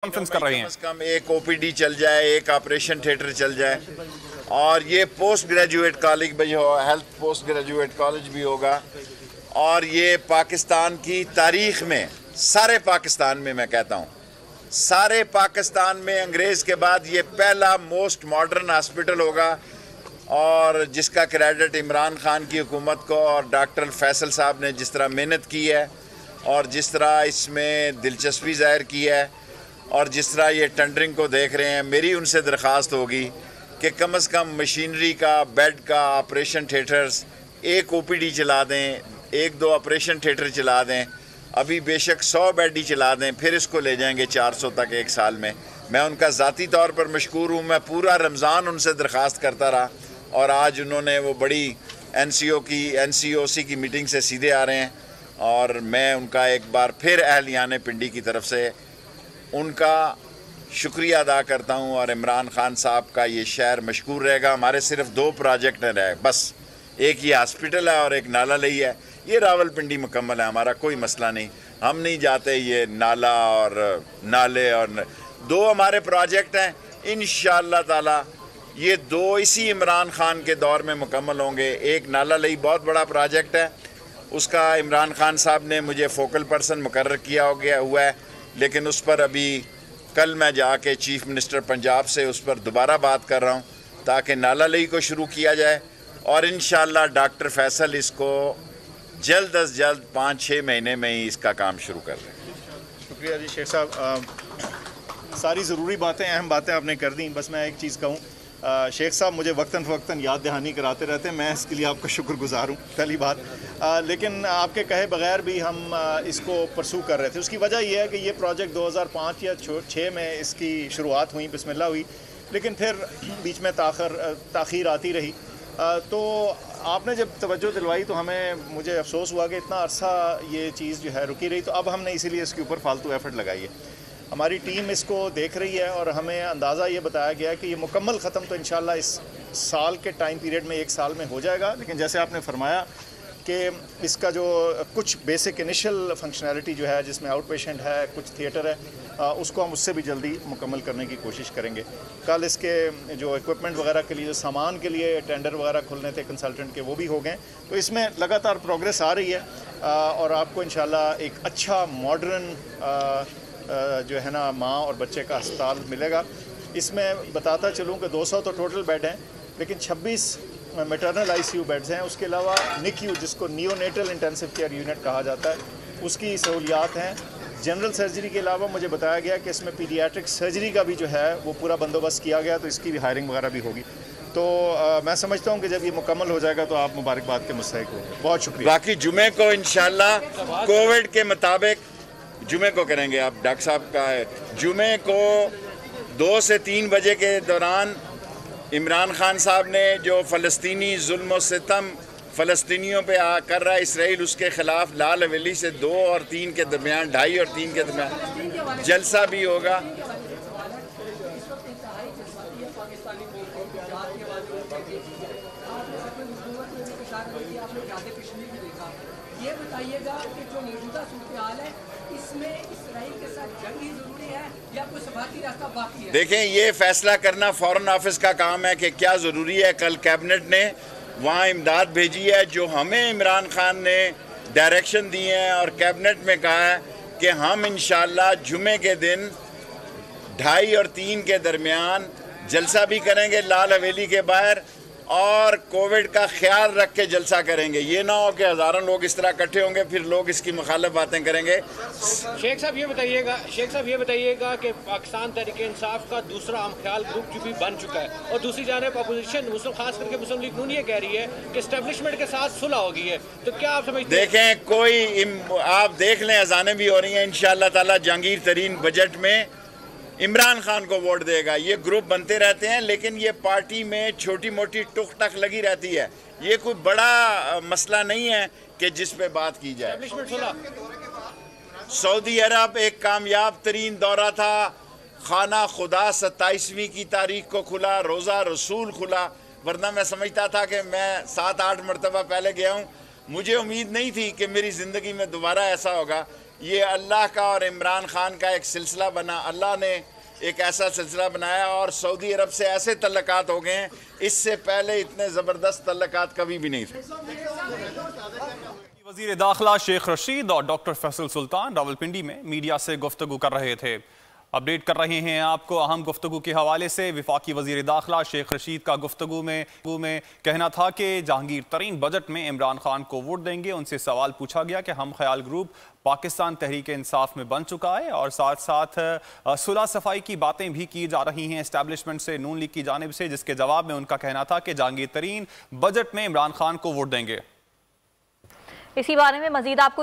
Conference कर रहे हैं। कम से कम एक ओपीडी चल जाए, एक ऑपरेशन थिएटर चल जाए और ये पोस्ट ग्रेजुएट कॉलेज भी हो, हेल्थ पोस्ट ग्रेजुएट कॉलेज भी होगा। और ये पाकिस्तान की तारीख में, सारे पाकिस्तान में, मैं कहता हूँ सारे पाकिस्तान में अंग्रेज़ के बाद ये पहला मोस्ट मॉडर्न हॉस्पिटल होगा और जिसका क्रेडिट इमरान खान की हुकूमत को और डॉक्टर फैसल साहब ने जिस तरह मेहनत की है और जिस तरह इसमें दिलचस्पी ज़ाहिर की है और जिस तरह ये टेंडरिंग को देख रहे हैं, मेरी उनसे दरख्वास्त होगी कि कम से कम मशीनरी का, बेड का, ऑपरेशन थिएटर्स, एक ओपीडी चला दें, एक दो ऑपरेशन थिएटर चला दें, अभी बेशक 100 बेड ही चला दें, फिर इसको ले जाएंगे 400 तक एक साल में। मैं उनका ज़ाती तौर पर मशकूर हूँ। मैं पूरा रमज़ान उनसे दरख्वास्त करता रहा और आज उन्होंने वो बड़ी NCOC की मीटिंग से सीधे आ रहे हैं और मैं उनका एक बार फिर अहलियान पिंडी की तरफ से उनका शुक्रिया अदा करता हूं। और इमरान खान साहब का ये शहर मशहूर रहेगा। हमारे सिर्फ 2 प्रोजेक्ट रहे बस, एक ये हॉस्पिटल है और एक नाला लई है। ये रावलपिंडी मुकम्मल है, हमारा कोई मसला नहीं। हम नहीं जाते ये नाला और नाले और 2 हमारे प्रोजेक्ट हैं। इंशाअल्लाह ताला ये 2 इसी इमरान खान के दौर में मुकम्मल होंगे। एक नाला लई बहुत बड़ा प्रोजेक्ट है, उसका इमरान खान साहब ने मुझे फोकल पर्सन मुकर्रर किया हुआ है, लेकिन उस पर अभी कल मैं जाके चीफ मिनिस्टर पंजाब से उस पर दोबारा बात कर रहा हूँ ताकि नाला लई को शुरू किया जाए और इंशाअल्लाह डॉक्टर फैसल इसको जल्द अज जल्द 5-6 महीने में ही इसका काम शुरू कर दें। शुक्रिया जी शेख साहब, सारी ज़रूरी बातें, अहम बातें आपने कर दी। बस मैं एक चीज़ कहूँ, शेख साहब मुझे वक्तन फ़वक्तन याद दहानी कराते रहते हैं, मैं इसके लिए आपका शुक्रगुज़ार हूँ, पहली बात। लेकिन आपके कहे बगैर भी हम इसको परसू कर रहे थे। उसकी वजह यह है कि ये प्रोजेक्ट 2005 या 6 में इसकी शुरुआत हुई, बिस्मिल्लाह हुई, लेकिन फिर बीच में ताख़ीर आती रही। तो आपने जब तवज्जो दिलवाई तो मुझे अफसोस हुआ कि इतना अरसा ये चीज़ जो है रुकी रही। तो अब हमने इसीलिए इसके ऊपर फालतू एफ़र्ट लगाई है। हमारी टीम इसको देख रही है और हमें अंदाज़ा ये बताया गया है कि ये मुकम्मल ख़त्म तो इंशाल्लाह इस साल के टाइम पीरियड में 1 साल में हो जाएगा। लेकिन जैसे आपने फरमाया कि इसका जो कुछ बेसिक इनिशियल फंक्शनैलिटी जो है, जिसमें आउट पेशेंट है, कुछ थिएटर है, उसको हम उससे भी जल्दी मुकम्मल करने की कोशिश करेंगे। कल इसके जो इक्विपमेंट वगैरह के लिए, जो सामान के लिए टेंडर वगैरह खुलने थे कंसल्टेंट के, वो भी हो गए। तो इसमें लगातार प्रोग्रेस आ रही है और आपको इंशाल्लाह एक अच्छा मॉडर्न जो है ना माँ और बच्चे का अस्पताल मिलेगा। इसमें बताता चलूँ कि 200 तो टोटल बेड हैं, लेकिन 26 मैटरनल ICU बेड्स हैं। उसके अलावा NICU, जिसको नियोनेटल इंटेंसिव केयर यूनिट कहा जाता है, उसकी सहूलियात हैं। जनरल सर्जरी के अलावा मुझे बताया गया कि इसमें पीडियाट्रिक सर्जरी का भी जो है वो पूरा बंदोबस्त किया गया, तो इसकी भी हायरिंग वगैरह भी होगी। तो मैं समझता हूँ कि जब ये मुकम्मल हो जाएगा तो आप मुबारकबाद के मुस्तहिक होंगे। बहुत शुक्रिया। बाकी जुमे को इंशाल्लाह कोविड के मुताबिक जुमे को करेंगे। आप डॉक्टर साहब का है, जुमे को 2 से 3 बजे के दौरान इमरान खान साहब ने जो फ़लस्तीनी जुल्म और सितम फ़लस्तीनियों पे कर रहा है इसराइल, उसके ख़िलाफ़ लाल हवेली से 2 और 3 के दरमियान, 2:30 और 3 के दरमियान जलसा भी होगा। ये बताइएगा कि जो मौजूदा सूरत-ए-हाल है, इसमें इसराइल के साथ जंग ही ज़रूरी है या कोई सफारती रास्ता बाकी है? देखें, ये फैसला करना फॉरेन ऑफिस का काम है कि क्या ज़रूरी है। कल कैबिनेट ने वहाँ इमदाद भेजी है, जो हमें इमरान खान ने डायरेक्शन दी है और कैबिनेट में कहा है कि हम इंशाअल्लाह जुमे के दिन 2:30 और 3 के दरमियान जलसा भी करेंगे लाल हवेली के बाहर और कोविड का ख्याल रख के जलसा करेंगे। ये ना हो कि हज़ारों लोग इस तरह इकट्ठे होंगे, फिर लोग इसकी मुखालिफ बातें करेंगे। शेख साहब ये बताइएगा कि पाकिस्तान तहरीक इंसाफ का दूसरा आम ख्याल ग्रुप जो भी बन चुका है और दूसरी जानिब अपोजिशन खास करके मुस्लिम लीग नून ये कह रही है कि इस्टेब्लिशमेंट के साथ सुलह हो गई है, तो क्या आप समझते हैं? देखें, आप देख लें, अजानें भी हो रही हैं। इंशाअल्लाह ताला जहांगीर तरीन बजट में इमरान खान को वोट देगा। ये ग्रुप बनते रहते हैं, लेकिन ये पार्टी में छोटी मोटी टुक टक लगी रहती है। ये कोई बड़ा मसला नहीं है कि जिस पे बात की जाए। सऊदी अरब एक कामयाब तरीन दौरा था। खाना खुदा 27वीं की तारीख को खुला, रोज़ा रसूल खुला, वरना मैं समझता था कि मैं 7-8 मरतबा पहले गया हूँ। मुझे उम्मीद नहीं थी कि मेरी ज़िंदगी में दोबारा ऐसा होगा ये अल्लाह का और इमरान खान का एक सिलसिला बना। अल्लाह ने एक ऐसा सिलसिला बनाया और सऊदी अरब से ऐसे तल्लकात हो गए हैं, इससे पहले इतने ज़बरदस्त तल्लकात कभी भी नहीं थे। वज़ीर दाखिला शेख रशीद और डॉक्टर फैसल सुल्तान रावलपिंडी में मीडिया से गुफ्तगू कर रहे थे। अपडेट कर रहे हैं आपको अहम गुफ्तगू के हवाले से। वफाकी वज़ीर दाखिला शेख रशीद का गुफ्तगू में कहना था कि जहांगीर तरीन बजट में इमरान खान को वोट देंगे। उनसे सवाल पूछा गया कि हम ख्याल ग्रुप पाकिस्तान तहरीक इंसाफ में बन चुका है और साथ साथ सुलह सफाई की बातें भी की जा रही हैं एस्टैब्लिशमेंट से, नून लीग की जानिब से, जिसके जवाब में उनका कहना था कि जहांगीर तरीन बजट में इमरान खान को वोट देंगे। इसी बारे में मजीद आपको